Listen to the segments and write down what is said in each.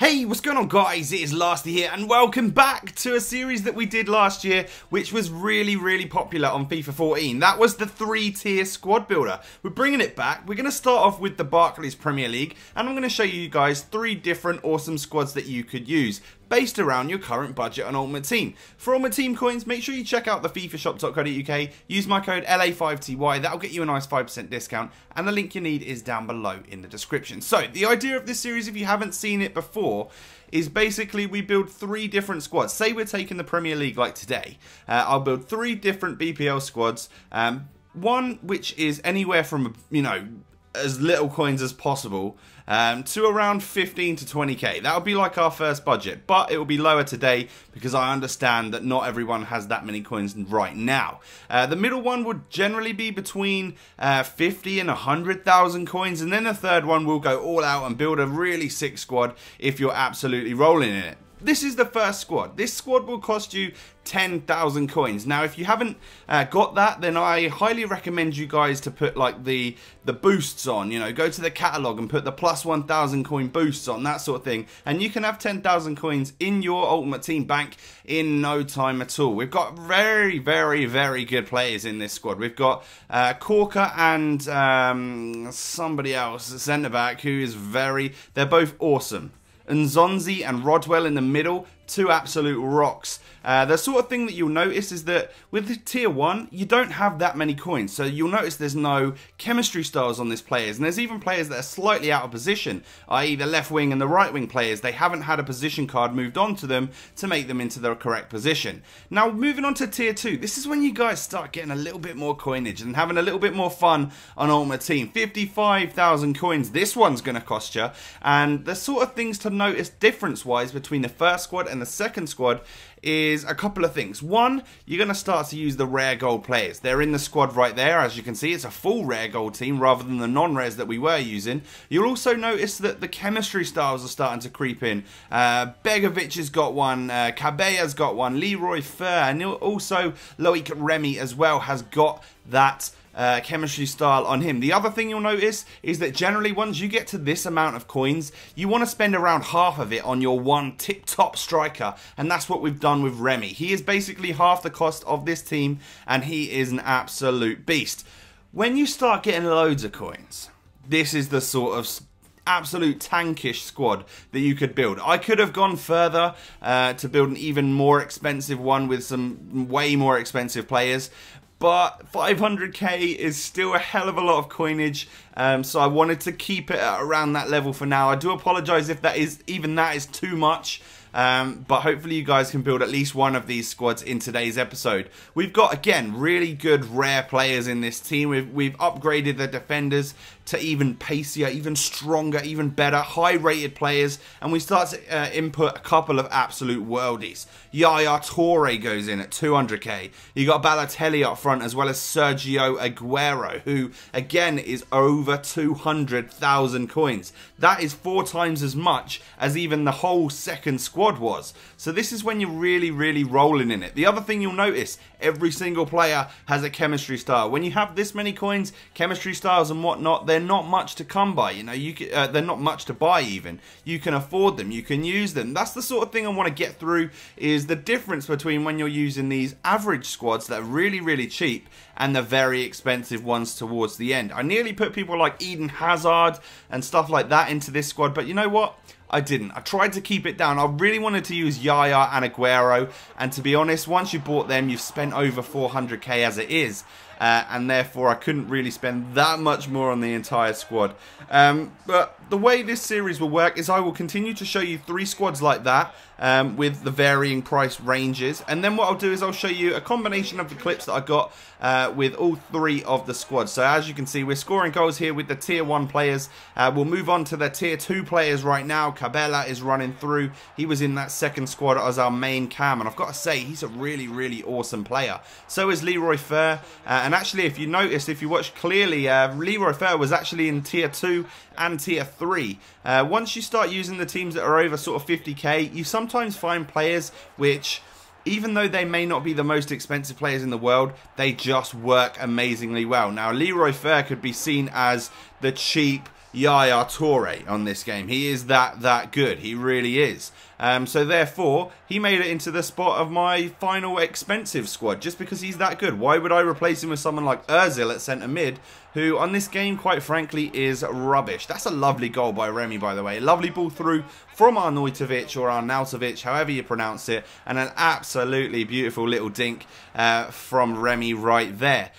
Hey, what's going on guys? It is Lasty here and welcome back to a series that we did last year which was really popular on FIFA 14. That was the 3-tier squad builder. We're bringing it back. We're going to start off with the Barclays Premier League and I'm going to show you guys 3 different awesome squads that you could use based around your current budget on Ultimate Team. For Ultimate Team coins, make sure you check out the fifashop.co.uk, use my code LA5TY, that'll get you a nice 5% discount, and the link you need is down below in the description. So, the idea of this series, if you haven't seen it before, is basically we build 3 different squads. Say we're taking the Premier League like today, I'll build 3 different BPL squads, one which is anywhere from, you know, as little coins as possible to around 15 to 20k. That'll be like our first budget, but it will be lower today because I understand that not everyone has that many coins right now. The middle one would generally be between 50 and 100,000 coins, and then the third one will go all out and build a really sick squad if you're absolutely rolling in it. This is the first squad. This squad will cost you 10,000 coins. Now, if you haven't got that, then I highly recommend you guys to put like the boosts on. You know, go to the catalog and put the plus 1,000 coin boosts on, that sort of thing. And you can have 10,000 coins in your Ultimate Team bank in no time at all. We've got very good players in this squad. We've got Corker and somebody else, centre back, who is they're both awesome. Nzonzi and Rodwell in the middle, 2 absolute rocks. The sort of thing that you'll notice is that with the tier 1, you don't have that many coins. So you'll notice there's no chemistry styles on this players. And there's even players that are slightly out of position, i.e. the left wing and the right wing players. They haven't had a position card moved on to them to make them into the correct position. Now, moving on to tier 2, this is when you guys start getting a little bit more coinage and having a little bit more fun on Ultimate Team. 55,000 coins, this one's going to cost you. And the sort of things to notice difference-wise between the first squad and the second squad is a couple of things. One, you're going to start to use the rare gold players. They're in the squad right there. As you can see, it's a full rare gold team rather than the non-rares that we were using. You'll also notice that the chemistry styles are starting to creep in. Begovic has got one, Cabella's got one, Leroy Fer, and also Loic Remy as well has got that chemistry style on him. The other thing you'll notice is that generally once you get to this amount of coins, you want to spend around half of it on your one tip-top striker, and that's what we've done with Remy. He is basically half the cost of this team, and he is an absolute beast. When you start getting loads of coins, this is the sort of absolute tankish squad that you could build. I could have gone further to build an even more expensive one with some way more expensive players, but 500k is still a hell of a lot of coinage, so I wanted to keep it at around that level for now. I do apologise if that is too much, but hopefully you guys can build at least one of these squads in today's episode. We've got, again, really good rare players in this team. We've upgraded the defenders to even pacier, even stronger, even better, high-rated players, and we start to input a couple of absolute worldies. Yaya Toure goes in at 200k. You got Balotelli up front, as well as Sergio Aguero, who, again, is over 200,000 coins. That is 4 times as much as even the whole second squad was. So this is when you're really rolling in it. The other thing you'll notice, every single player has a chemistry style. When you have this many coins, chemistry styles and whatnot, they're not much to come by. You know, they're not much to buy even. You can afford them, you can use them. That's the sort of thing I want to get through, is the difference between when you're using these average squads that are really cheap and the very expensive ones towards the end. I nearly put people like Eden Hazard and stuff like that into this squad, but you know what? I didn't. I tried to keep it down. I really wanted to use Yaya and Aguero, and to be honest, once you bought them, you've spent over 400k as it is, and therefore I couldn't really spend that much more on the entire squad. But the way this series will work is I will continue to show you 3 squads like that, with the varying price ranges, and then what I'll do is I'll show you a combination of the clips that I got with all 3 of the squads. So as you can see, we're scoring goals here with the tier 1 players. We'll move on to the tier 2 players right now. Cabella is running through. He was in that second squad as our main cam, and I've got to say, he's a really awesome player. So is Leroy Fer, and actually if you notice, if you watch clearly, Leroy Fer was actually in tier 2 and tier 3. Once you start using the teams that are over sort of 50k, you sometimes find players which, even though they may not be the most expensive players in the world, they just work amazingly well. Now, Leroy Fer could be seen as the cheap Yaya Toure on this game. He is that good. He really is. So therefore, he made it into the spot of my final expensive squad just because he's that good. Why would I replace him with someone like Ozil at centre mid, who on this game, quite frankly, is rubbish? That's a lovely goal by Remy, by the way. A lovely ball through from Arnautovic or Arnautovic, however you pronounce it, and an absolutely beautiful little dink from Remy right there.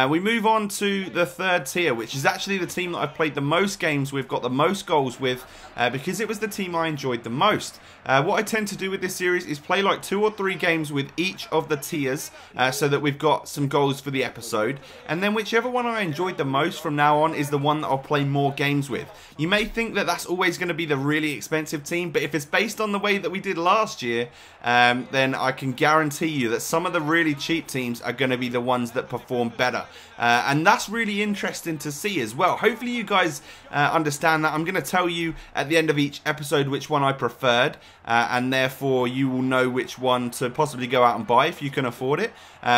We move on to the third tier, which is actually the team that I've played the most games with, got the most goals with, because it was the team I enjoyed the most. What I tend to do with this series is play like 2 or 3 games with each of the tiers, so that we've got some goals for the episode, and then whichever one I enjoyed the most from now on is the one that I'll play more games with. You may think that that's always going to be the really expensive team, but if it's based on the way that we did last year, then I can guarantee you that some of the really cheap teams are going to be the ones that perform better. And that's really interesting to see as well. Hopefully you guys understand that. I'm going to tell you at the end of each episode which one I preferred, and therefore you will know which one to possibly go out and buy if you can afford it,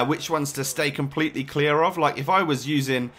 which ones to stay completely clear of. Like if I was using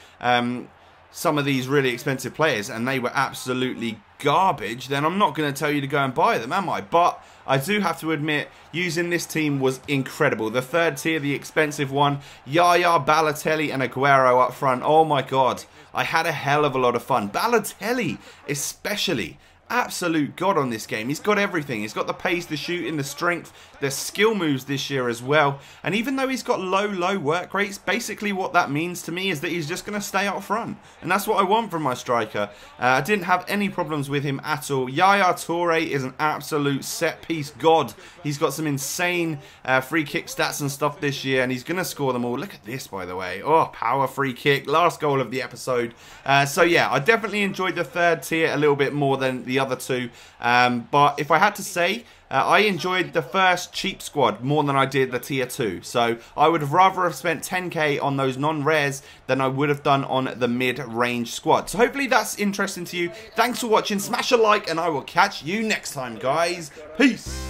some of these really expensive players and they were absolutely garbage, then I'm not going to tell you to go and buy them, am I? But I do have to admit, using this team was incredible. The third tier, the expensive one, Yaya, Balotelli and Aguero up front. Oh my god, I had a hell of a lot of fun. Balotelli especially. Absolute god on this game. He's got everything. He's got the pace, the shooting, the strength, the skill moves this year as well. And even though he's got low work rates, basically what that means to me is that he's just going to stay up front. And that's what I want from my striker. I didn't have any problems with him at all. Yaya Toure is an absolute set-piece god. He's got some insane free kick stats and stuff this year, and he's going to score them all. Look at this, by the way. Oh, power free kick. Last goal of the episode. So yeah, I definitely enjoyed the third tier a little bit more than the other two, but if I had to say, I enjoyed the first cheap squad more than I did the tier 2, so I would have rather have spent 10k on those non-rares than I would have done on the mid-range squad. So hopefully that's interesting to you. Thanks for watching, smash a like, and I will catch you next time, guys. Peace!